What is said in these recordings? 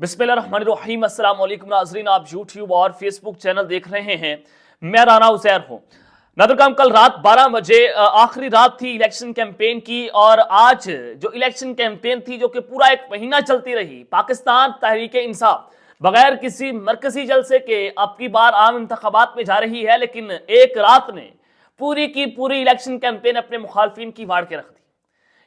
बिस्मिल्लाहिर्रहमानिर्रहीम। अस्सलाम वालेकुम नाज़रीन, आप यूट्यूब और फेसबुक चैनल देख रहे हैं। मैं राना उज़ैर हूँ। नाज़रीन, कल रात 12 बजे आखिरी रात थी इलेक्शन कैंपेन की, और आज जो इलेक्शन कैंपेन थी जो कि पूरा एक महीना चलती रही, पाकिस्तान तहरीक इंसाफ बगैर किसी मरकजी जलसे के अब की बार आम इंतखाबात में जा रही है, लेकिन एक रात ने पूरी की पूरी इलेक्शन कैंपेन अपने मुखालफिन की वाड़ के रख दी।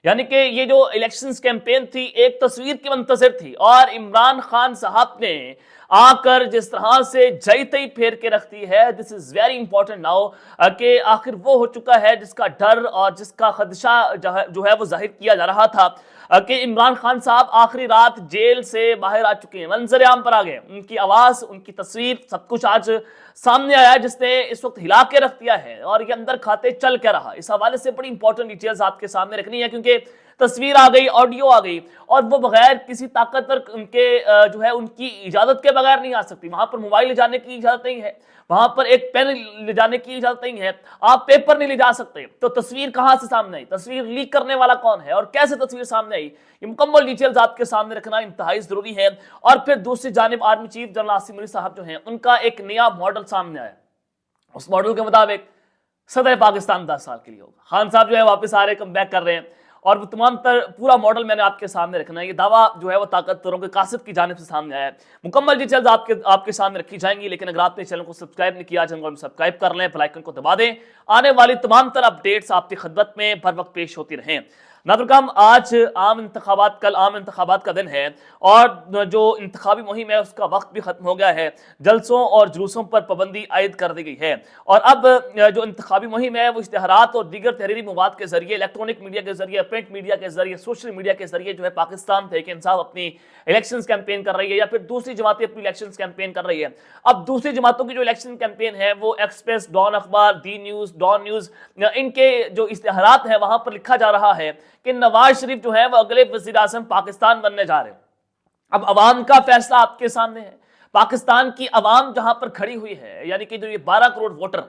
यानी कि ये जो इलेक्शंस कैंपेन थी एक तस्वीर की मुंतज़िर थी, और इमरान खान साहब ने आकर जिस तरह से जई तई फेर के रख दी है, this is very important now, कि आखिर वो हो चुका है जिसका डर और जिसका खदशा जो है वो जाहिर किया जा रहा था कि इमरान खान साहब आखिरी रात जेल से बाहर आ चुके हैं, मंजर आम पर आ गए। उनकी आवाज, उनकी तस्वीर, सब कुछ आज सामने आया, जिसने इस वक्त हिला के रख दिया है। और ये अंदर खाते चल क्या रहा, इस हवाले से बड़ी इंपॉर्टेंट डिटेल्स आपके सामने रखनी है, क्योंकि तस्वीर आ गई, ऑडियो आ गई, और वो बगैर किसी ताकतवर उनके जो है उनकी इजाजत के बगैर नहीं आ सकती। वहां पर मोबाइल ले जाने की इजाजत नहीं है, वहां पर एक पेन ले जाने की इजाजत नहीं है, आप पेपर नहीं ले जा सकते। तो तस्वीर कहां से सामने आई, तस्वीर लीक करने वाला कौन है, और कैसे तस्वीर सामने आई, ये मुकम्मल डिटेल्स आपके सामने रखना इंतहाई जरूरी है। और फिर दूसरी जानिब army chief general Asim Munir साहब जो हैं, उनका एक नया मॉडल सामने आया। उस मॉडल के मुताबिक सदर पाकिस्तान 10 साल के लिए होगा। खान साहब जो है वापस आ रहे, कम बैक कर रहे हैं, और वो तमाम पूरा मॉडल मैंने आपके सामने रखना है। ये दावा जो है वो ताकतवरों के कासिब की जानिब से सामने आया है। मुकम्मल डिटेल्स आपके सामने रखी जाएंगी, लेकिन अगर आपने चैनल को सब्सक्राइब नहीं किया, चैनल को सब्सक्राइब कर लें, बेल आइकन को दबा दें। आने वाली तमाम अपडेट्स आपकी खिदमत में बर वक्त पेश होती रहें। नाज़रीन, आज कल आम इंतखाबात का दिन है, और जो इंतखाबी मुहिम है उसका वक्त भी खत्म हो गया है। जलसों और जुलूसों पर पाबंदी आयद कर दी गई है, और अब जो इंतखाबी मुहिम है वो इश्तिहारात और दीगर तहरीरी मवाद के जरिए, इलेक्ट्रॉनिक मीडिया के जरिए, प्रिंट मीडिया के जरिए, सोशल मीडिया के जरिए जो है पाकिस्तान तहरीक इंसाफ अपनी इलेक्शन कैंपेन कर रही है, या फिर दूसरी जमातें अपनी इलेक्शन कैंपेन कर रही है। अब दूसरी जमातों की जो इलेक्शन कैंपेन है वो एक्सप्रेस, डॉन अखबार, दी न्यूज, डॉन न्यूज, इनके जो इश्तिहारात है वहां पर लिखा जा रहा है कि नवाज शरीफ जो है वो अगले वज़ीर आज़म पाकिस्तान बनने जा रहे हैं। अब अवाम का फैसला आपके सामने है। पाकिस्तान की अवाम जहां पर खड़ी हुई है, यानी कि जो ये 12 करोड़ वोटर,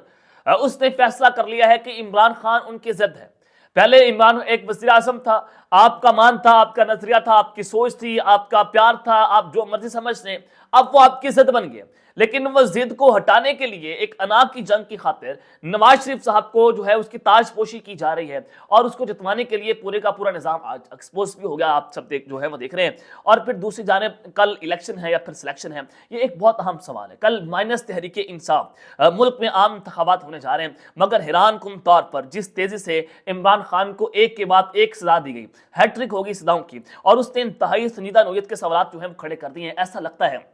उसने फैसला कर लिया है कि इमरान खान उनके जिद है। पहले इमरान एक वज़ीर आज़म था, आपका मान था, आपका नजरिया था, आपकी सोच थी, आपका प्यार था, आप जो मर्जी समझते, अब वो आपकी जिद बन गए। लेकिन वो जिद को हटाने के लिए एक अना की जंग की खातिर नवाज शरीफ साहब को जो है उसकी ताजपोशी की जा रही है, और उसको जितवाने के लिए पूरे का पूरा निजाम आज एक्सपोज भी हो गया। आप सब जो है वो देख रहे हैं। और फिर दूसरी जानिब कल इलेक्शन है या फिर सिलेक्शन है, ये एक बहुत अहम सवाल है। कल माइनस तहरीक इंसाफ मुल्क में आम इंतखाबात होने जा रहे हैं, मगर हैरान कुन तौर पर जिस तेजी से इमरान खान को एक के बाद एक सजा दी गई, हैट्रिक होगी सदाओं की, और उसने इंतहाई संजीदा नौयत के सवाल जो है वो खड़े कर दिए हैं। ऐसा लगता है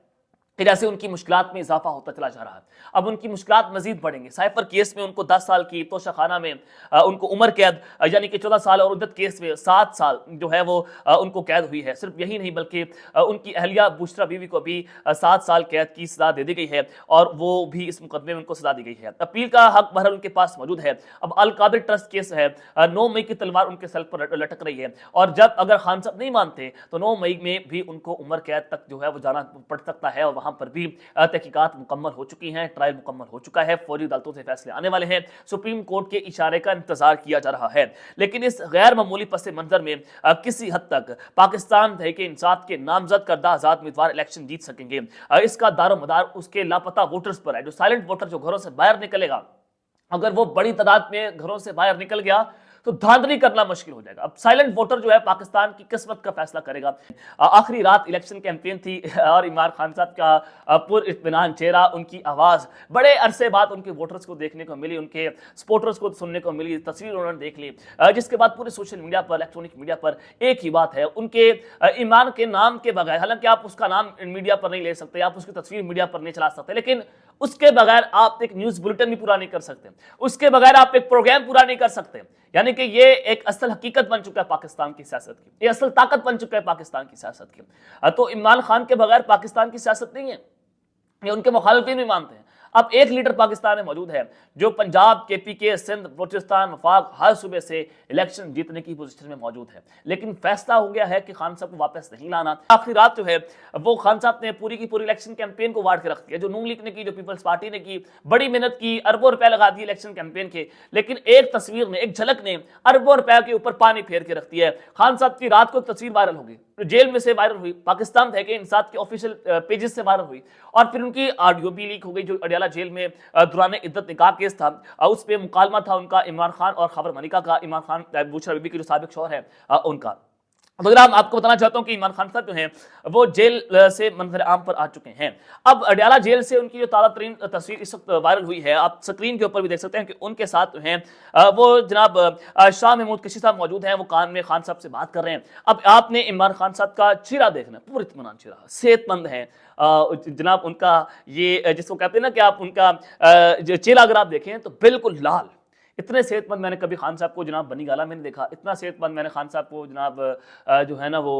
कि जैसे उनकी मुश्किलात में इजाफा होता चला जा रहा है। अब उनकी मुश्किलात मजीद बढ़ेंगे। साइफर केस में उनको 10 साल की, तोशाखाना में उनको उम्र कैद यानी कि 14 साल, और उद्दत केस में 7 साल जो है वो उनको कैद हुई है। सिर्फ यही नहीं बल्कि उनकी अहलिया बुशरा बीवी को भी 7 साल कैद की सजा दे दी गई है, और वो भी इस मुकदमे में उनको सजा दी गई है। अपील का हक बहरहाल उनके पास मौजूद है। अब अल कादिर ट्रस्ट केस है, 9 मई की तलवार उनके सर पर लटक रही है, और जब अगर खान साहब नहीं मानते तो 9 मई में भी उनको उम्र कैद तक जो है वो जाना पड़ सकता है। और वहां पर भी तहकीकात मुकम्मल हो चुकी हैं, ट्रायल मुकम्मल हो चुका है, फौजी अदालतों से फैसले आने वाले हैं, सुप्रीम कोर्ट के इशारे का इंतजार किया जा रहा है। लेकिन इस गैर मामूली पस मंजर में किसी हद तक पाकिस्तान तहरीक इंसाफ के नामजद करदा आजाद उम्मीदवार इलेक्शन जीत सकेंगे, इसका दारोमदार उसके लापता वोटर्स पर है। जो साइलेंट वोटर जो घरों से बाहर निकलेगा, अगर वो बड़ी तादाद में घरों से बाहर निकल गया तो धांधली करना मुश्किल हो जाएगा। अब साइलेंट वोटर जो है पाकिस्तान की किस्मत का फैसला करेगा। आखिरी रात इलेक्शन कैंपेन थी, और इमरान खान साहब का पुरइत्मीनान चेहरा, उनकी आवाज़ बड़े अरसे बाद उनके वोटर्स को देखने को मिली, उनके सपोर्टर्स को सुनने को मिली, तस्वीर उन्होंने देख ली, जिसके बाद पूरे सोशल मीडिया पर, इलेक्ट्रॉनिक मीडिया पर एक ही बात है, उनके इमरान के नाम के बगैर, हालांकि आप उसका नाम मीडिया पर नहीं ले सकते, आप उसकी तस्वीर मीडिया पर नहीं चला सकते, लेकिन उसके बगैर आप एक न्यूज बुलेटिन भी पूरा नहीं कर सकते, उसके बगैर आप एक प्रोग्राम पूरा नहीं कर सकते। यानी कि ये एक असल हकीकत बन चुका है पाकिस्तान की सियासत की, ये असल ताकत बन चुका है पाकिस्तान की सियासत की। तो इमरान खान के बगैर पाकिस्तान की सियासत नहीं है, ये उनके मुखालिफिन भी मानते हैं। अब एक लीडर पाकिस्तान में मौजूद है जो पंजाब, KPK, सिंध, बलूचिस्तान, वफाक, हर सूबे से इलेक्शन जीतने की पोजीशन में मौजूद है। लेकिन फैसला हो गया है कि खान साहब को वापस नहीं लाना। आखिरी रात जो है वो खान साहब ने पूरी की पूरी इलेक्शन कैंपेन को वाड़ के रख दिया। जो नून लीग ने की, जो पीपल्स पार्टी ने की, बड़ी मेहनत की, अरबों रुपए लगा दिए इलेक्शन कैंपेन के, लेकिन एक तस्वीर ने, एक झलक ने अरबों रुपए के ऊपर पानी फेर के रख दिया है। खान साहब की रात को एक तस्वीर वायरल होगी, जेल में से वायरल हुई, पाकिस्तान तहरीक इंसाफ के ऑफिशियल पेजेस से वायरल हुई, और फिर उनकी ऑडियो भी लीक हो गई जो अडयाला जेल में दौरान इद्दत निकाह केस था, उस पर मुकालमा था उनका इमरान खान और खबर मलिका का, इमरान खान बुशरा बीबी के जो साबिक शौहर है उनका। तो जनाब आपको बताना चाहता हूं कि इमरान खान साहब जो हैं वो जेल से मंजर आम पर आ चुके हैं। अब अडयाला जेल से उनकी जो ताज़ा तरीन तस्वीर इस वक्त वायरल हुई है, आप स्क्रीन के ऊपर भी देख सकते हैं कि उनके साथ जो हैं वो जनाब शाह महमूद कशी साहब मौजूद हैं, वो कान में खान साहब से बात कर रहे हैं। अब आपने इमरान खान साहब का चेहरा देखना, पूरी इत्मीनान चेहरा, सेहतमंद है जनाब, उनका ये जिसको कहते हैं ना कि आप उनका चेहरा अगर आप देखें तो बिल्कुल लाल, इतने सेहतमंद मैंने कभी खान साहब को जनाब बनी गाला में नहीं देखा, इतना सेहतमंद मैंने खान साहब को जनाब जो है ना वो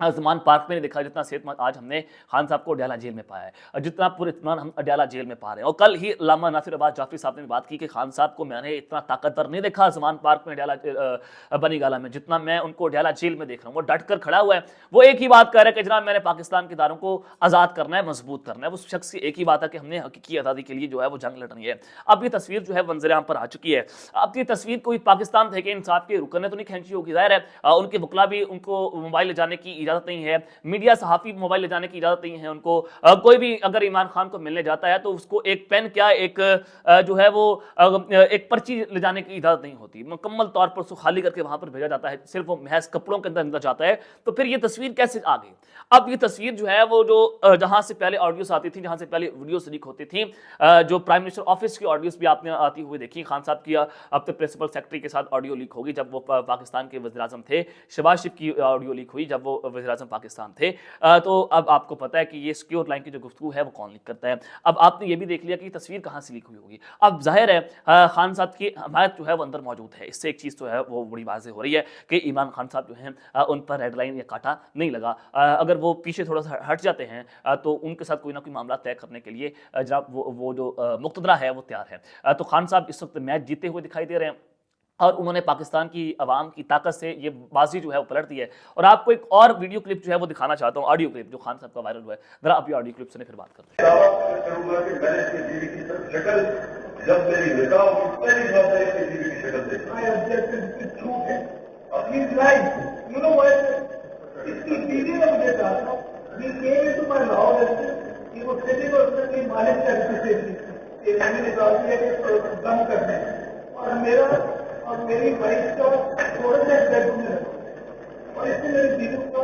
ज़मान पार्क में नहीं देखा, जितना सेहतमंद आज हमने खान साहब को अडयाला जेल में पाया है, और जितना पूरे इत्मीनान हम अडयाला जेल में पा रहे हैं। और कल ही अल्लामा नासिर अब्बास जाफरी साहब ने बात की कि खान साहब को मैंने इतना ताकतवर नहीं देखा ज़मान पार्क में अडयाला बनी गाला में, जितना मैं उनको अडयाला जेल में देख रहा हूँ। वो डट कर खड़ा हुआ है, वो एक ही बात कह रहा है कि जनाब मैंने पाकिस्तान के इदारों को आज़ाद करना है, मजबूत करना है। उस शख्स की एक ही बात है कि हमने हकीकी आज़ादी के लिए जो है वो जंग लड़नी है। अब ये तस्वीर जो है मंजर आम पर आ चुकी है। अब ये तस्वीर कोई पाकिस्तान तहरीक इंसाफ के रुकन ने तो नहीं खींची होगी, जाहिर है उनके वकला भी उनको मोबाइल ले जाने की इजाज़त नहीं है, मीडिया सहाफ़ी मोबाइल ले जाने की इजाज़त नहीं है उनको। कोई भी अगर इमरान खान को मिलने जाता है तो उसको एक पेन क्या एक जो है वो एक पर्ची ले जाने की इजाज़त नहीं होती, मुकम्मल तौर पर उसको खाली करके वहाँ पर भेजा जाता है, सिर्फ वो महज कपड़ों के अंदर जाता है। तो फिर ये तस्वीर कैसे आ गई? अब ये तस्वीर जो है वो जो जहाँ से पहले ऑडियोस आती थी, जहाँ से पहले वीडियोस लीक होती थी, जो प्राइम मिनिस्टर ऑफिस की ऑडियोस भी आपने आती हुई देखी, खान साहब की अब तो प्रिंसिपल सेक्रेटरी के साथ ऑडियो लीक होगी जब वो पाकिस्तान के वज़ीर-ए-आज़म थे, शहबाज शरीफ की ऑडियो लीक हुई जब वो वज़ीर-ए-आज़म पाकिस्तान थे। तो अब आपको पता है कि ये सिक्योर लाइन की जो गुफ्तगू है वो कौन लीक करता है। अब आपने ये भी देख लिया कि तस्वीर कहाँ से लीक हुई होगी। अब जाहिर है खान साहब की हमायत जो है वो अंदर मौजूद है। इससे एक चीज़ तो है वो बड़ी वाज़ेह हो रही है कि इमरान खान साहब जो हैं उन पर रेड लाइन या कांटा नहीं लगा। अगर वो पीछे थोड़ा सा हट जाते हैं तो उनके साथ कोई ना कोई मामला तय करने के लिए जनाब वो जो मुक़तदरा है वो तैयार है। तो खान साहब इस वक्त मैच जीते हुए दिखाई दे रहे हैं और उन्होंने पाकिस्तान की आवाम की ताकत से ये बाजी जो है वो पलट दी है। और आपको एक और वीडियो क्लिप जो है वो दिखाना चाहता हूँ, ऑडियो क्लिप जो खान साहब का वायरल हुआ है। जरा आप ये ऑडियो क्लिप सुने फिर बात करते हैं। जब मेरी निकाह होगी पहली बात है कि बीवी की शक्ल देखना है, अपनी लाइफ यू नो व्हाट इसकी बीवी ने मुझे कहा we came into my law he was sitting on the मालिक करते थे ये मैंने कहा कि दम करने और मेरा और मेरी वाइफ का थोड़ा सा बेडरूम है और इसमें मेरी बीवी का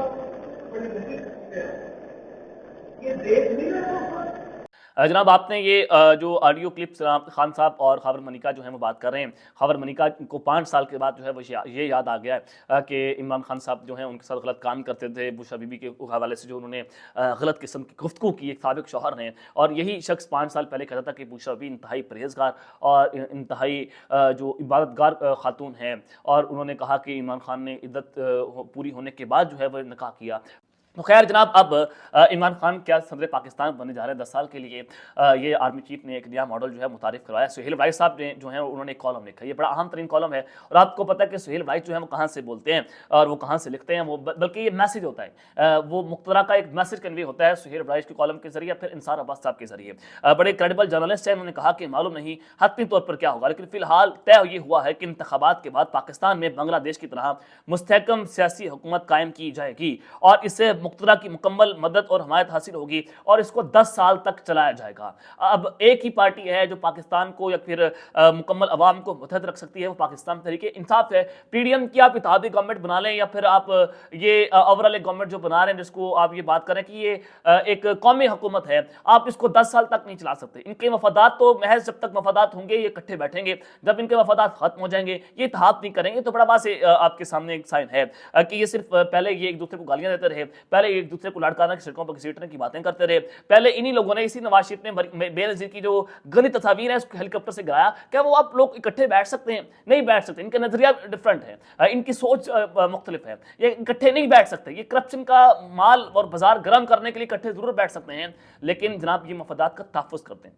बड़ी विजिट है, ये देख नहीं रहा। जनाब आपने ये जो ऑडियो क्लिप्स खान साहब और खबर मलिका जो है वो बात कर रहे हैं, खबर मलिका को 5 साल के बाद जो है वो ये याद आ गया है कि इमरान खान साहब जो हैं उनके साथ गलत काम करते थे, बुशरा बीबी के हवाले से जो उन्होंने गलत किस्म की गुफ्तगू की, एक साबिक शौहर हैं। और यही शख्स 5 साल पहले कहता था कि बुशरा बीबी इंतहाई परहेजगार और इंतहाई जो इबादतगार खातून हैं, और उन्होंने कहा कि इमरान खान ने इद्दत पूरी होने के बाद जो है वो निकाह किया। तो खैर जनाब अब इमरान खान क्या सदर पाकिस्तान बनने जा रहे हैं 10 साल के लिए। ये आर्मी चीफ ने एक नया मॉडल जो है मुतारिफ करवाया। सुहेल राइस साहब ने जो है उन्होंने एक कॉलम लिखा, ये बड़ा अहम तरीन कॉलम है। और आपको पता है कि सुहेल राइस जो है वो कहाँ से बोलते हैं और वो कहाँ से लिखते हैं, वो बल्कि ये मैसेज होता है, वो मुख्तरा का एक मैसेज कन्वे होता है सुहेल राइस के कॉलम के जरिए, फिर इंसार अब्बास साहब के जरिए। बड़े क्रेडिबल जर्नलिस्ट हैं, उन्होंने कहा कि मालूम नहीं हतमी तौर पर क्या होगा, लेकिन फिलहाल तय ये हुआ है कि इंतखाबात के बाद पाकिस्तान में बांग्लादेश की तरह मुस्तहकम सियासी हुकूमत कायम की जाएगी और इससे मुख्तरा की मुकम्मल मदद और हमायत हासिल होगी और इसको 10 साल तक चलाया जाएगा। अब एक ही पार्टी है जो पाकिस्तान को या फिर मुकम्मल अवाम को मुतहद रख सकती है, वो पाकिस्तान तहरीक इंसाफ है। पीडीएम की आप इत्तेहादी गवर्नमेंट बना लें या फिर आप ये ओवरऑल गवर्नमेंट जो बना रहे हैं जिसको आप ये बात करें कि ये एक कौमी हुकूमत है, आप इसको 10 साल तक नहीं चला सकते। इनके मफादात तो महज जब तक मफादात होंगे ये इकट्ठे बैठेंगे, जब इनके मफादात खत्म हो जाएंगे ये इत्तेहाद नहीं करेंगे। तो बड़ा वाज़े आपके सामने एक साइन है कि ये सिर्फ पहले ये एक दूसरे को गालियां देते रहे, पहले एक दूसरे को लड़काना की सड़कों पर घसीटने की बातें करते रहे, पहले इन्हीं लोगों ने, इसी नवाज शरीफ ने बेनज़ीर की जो गनी तस्वीर है उसको हेलीकॉप्टर से गिराया। क्या वो आप लोग इकट्ठे बैठ सकते हैं? नहीं बैठ सकते। इनका नजरिया डिफरेंट है, इनकी सोच मुख्तलिफ है, ये इकट्ठे नहीं बैठ सकते। ये करप्शन का माल और बाजार गर्म करने के लिए इकट्ठे जरूर बैठ सकते हैं, लेकिन जनाब ये मफादात का तहफ़्फ़ुज़ करते हैं।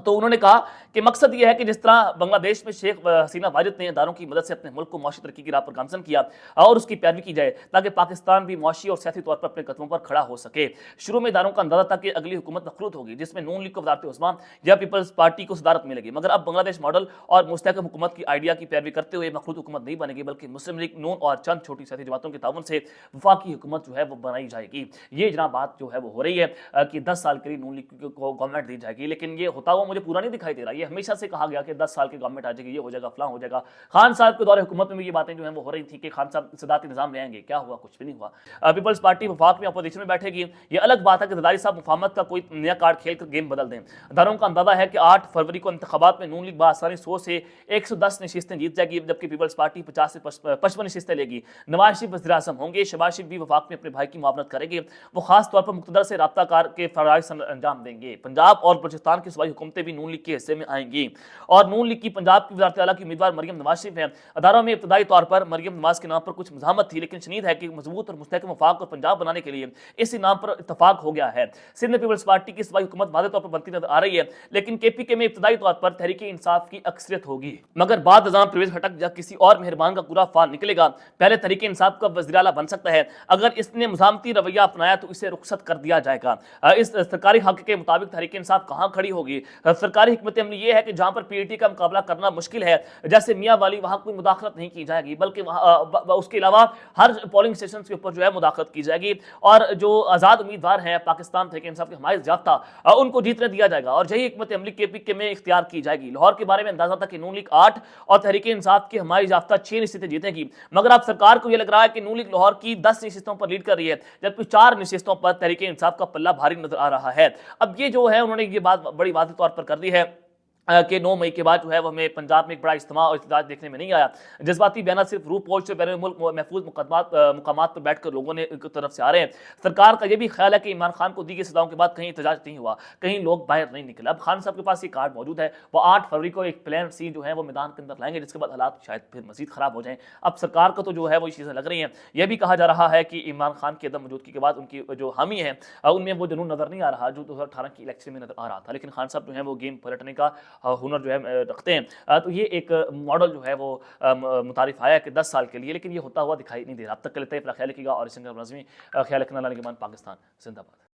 تو انہوں نے کہا کہ مقصد یہ ہے کہ جس طرح بنگلہ دیش میں شیخ حسینہ واجد نے اداروں کی مدد سے اپنے ملک کو معاشی ترقی کی راہ پر گامزن کیا اور اس کی پیروی کی جائے تاکہ پاکستان بھی معاشی اور سیاسی طور پر اپنے قدموں پر کھڑا ہو سکے۔ شروع میں اداروں کا اندازہ تھا کہ اگلی حکومت مخلوط ہوگی جس میں نون لیگ کو وزارت عظمیٰ یا پیپلز پارٹی کو صدارت ملے گی، مگر اب بنگلہ دیش ماڈل اور مستحکم حکومت کی آئیڈیا کی پیروی کرتے ہوئے مخلوط حکومت نہیں بنے گی، بلکہ مسلم لیگ، نون اور چند چھوٹی سیاسی جماعتوں کے تعاون سے وفاقی حکومت جو ہے وہ بنائی جائے گی۔ یہ جناب بات جو ہے وہ ہو رہی ہے کہ 10 سال کے لیے نون لیگ کو گورنمنٹ دی جائے گی، لیکن یہ ہوتا ہوا مجھے پورا نہیں دکھائی دے رہا۔ یہ ہمیشہ سے کہا گیا کہ 10 سال کی گورنمنٹ آ جائے گی، یہ ہو جائے گا، فلاں ہو جائے گا۔ خان صاحب کے دور حکومت میں بھی یہ باتیں جو ہیں وہ ہو رہی تھی کہ خان صاحب صدارتی نظام لے آئیں گے، کیا ہوا؟ کچھ بھی نہیں ہوا۔ پیپلز پارٹی وفاق میں اپوزیشن میں بیٹھے گی۔ یہ الگ بات ہے کہ زرداری صاحب مفاہمت کا کوئی نیا کارڈ کھیل کر گیم بدل دیں۔ اداروں کا اندازہ ہے کہ 8 فروری کو انتخابات میں نون لیگ بآسانی 100 سے 110 نشستیں جیت جائے گی، جبکہ پیپلز پارٹی 50 سے 55 نشستیں لے گی۔ نواز شریف وزیر اعظم ہوں گے، شہباز شریف بھی وفاق میں اپنے بھائی کی معاونت کریں گے۔ وہ خاص طور پر مقتدر سے رابطہ کار کے فرائض انجام دیں گے۔ پنجاب اور بلوچستان کی صوبائی حکومتیں بھی نون لیگ کے حصے میں آئیں گی، اور نون لیگ کی پنجاب کی وزارت اعلیٰ کی امیدوار مریم نواز شریف ہیں۔ اداروں میں ابتدائی طور پر مریم نواز کے نام پر کچھ مزاحمت تھی، لیکن شنید ہے کہ مضبوط اور مستحکم وفاق اور پنجاب بنانے کے لیے اسی نام پر اتفاق ہو گیا ہے۔ سندھ میں پیپلز پارٹی کی صوبائی حکومت واضح طور پر بنتی نظر آ رہی ہے، لیکن کے پی کے میں ابتدائی طور پر تحریک انصاف کی اکثریت ہوگی، مگر بعد نظام پرویز خٹک یا کسی اور مہربان کا پورا فال نکلے گا۔ پہلے تحریک انصاف کا وزیر اعلیٰ بن سکتا ہے، اگر اس نے مزاحمتی رویہ اپنایا تو اسے رخصت کر دیا جائے گا۔ اس سرکاری حق کے مطابق تحریک انصاف کہاں کھڑی ہوگی؟ سرکاری حکمت عملی یہ ہے کہ جہاں پر پی ٹی کا مقابلہ کرنا مشکل ہے جیسے میاں والی، وہاں کوئی مداخلت نہیں کی جائے گی، بلکہ اس کے علاوہ ہر پولنگ اسٹیشن کے اوپر جو ہے مداخلت کی جائے گی، اور جو آزاد امیدوار ہیں پاکستان تحریک انصاف کے حمایت یافتہ ان کو جیتنے دیا جائے گا، اور یہی حکمت عملی کے پی کے میں اختیار کی جائے گی۔ لاہور کے بارے میں اندازہ تھا کہ نون لیگ 8 اور تحریک انصاف کی حمایت یافتہ 6 نشستیں جیتے گی، مگر اب سرکار کو یہ لگ رہا ہے کہ نون لیگ لاہور کی 10 نشستوں پر لیڈ کر رہی ہے، جبکہ 4 نشستوں پر تحریک انصاف کا پلہ بھاری نظر آ رہا ہے۔ اب یہ جو ہے انہوں نے یہ بات بڑی واضح طور پر کر دی ہے کہ 9 مئی کے بعد جو ہے وہ ہمیں پنجاب میں ایک بڑا اجتماع اور احتجاج دیکھنے میں نہیں آیا۔ جذباتی بیانات صرف روح پوچھ سے بین الملک محفوظ مقامات پر بیٹھ کر لوگوں نے طرف سے آ رہے ہیں۔ سرکار کا یہ بھی خیال ہے کہ عمران خان کو دی گئی سزاؤں کے بعد کہیں احتجاج نہیں ہوا، کہیں لوگ باہر نہیں نکلے۔ اب خان صاحب کے پاس یہ کارڈ موجود ہے، وہ 8 فروری کو ایک پلان سی جو ہے وہ میدان کے اندر لائیں گے، جس کے بعد حالات شاید پھر مزید خراب ہو جائیں۔ اب سرکار کو تو جو ہے وہ چیزیں لگ رہی ہیں۔ یہ بھی کہا جا رہا ہے کہ عمران خان کی عدم موجودگی کے بعد ان کی جو حامی ہے ان میں وہ جنون نظر نہیں آ رہا جو 2018 کی الیکشن میں نظر آ رہا تھا، لیکن خان صاحب جو ہے وہ گیم پلٹنے کا ہنر جو ہے رکھتے ہیں۔ تو یہ ایک ماڈل جو ہے وہ متعارف آیا ہے کہ 10 سال کے لیے، لیکن یہ ہوتا ہوا دکھائی نہیں دے رہا۔ اب تک کے لیے اپنا خیال رکھیے گا، اور اس خیال رکھنا لانے کے بعد پاکستان زندہ باد۔